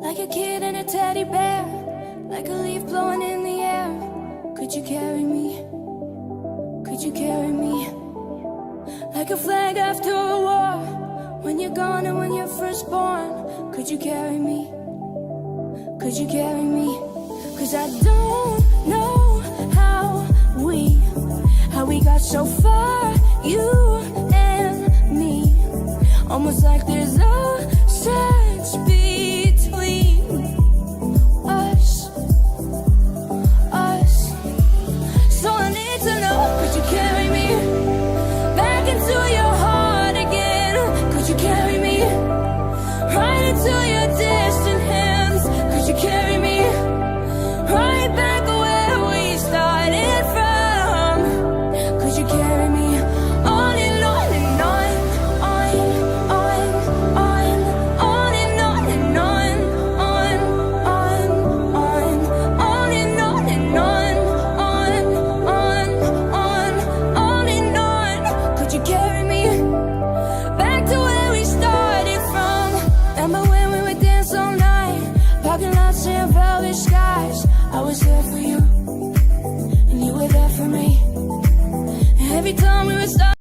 like a kid and a teddy bear, like a leaf blowing in the air. Could you carry me? Could you carry me? Like a flag after a war, when you're gone and when you're first born. Could you carry me? Could you carry me? 'Cause I don't know how we got so far, you and me. Almost like there's a sense between us. So I need to know, could you carry me back into your heart again? Could you carry me right into your distant hands? Could you carry me right back where we started from? Could you carry me on and on and on, on and on and on, on and on and on, on and on. Could you carry me back to where we started from? Remember when we would dance all night, parking lots and velvet skies? I was there for you.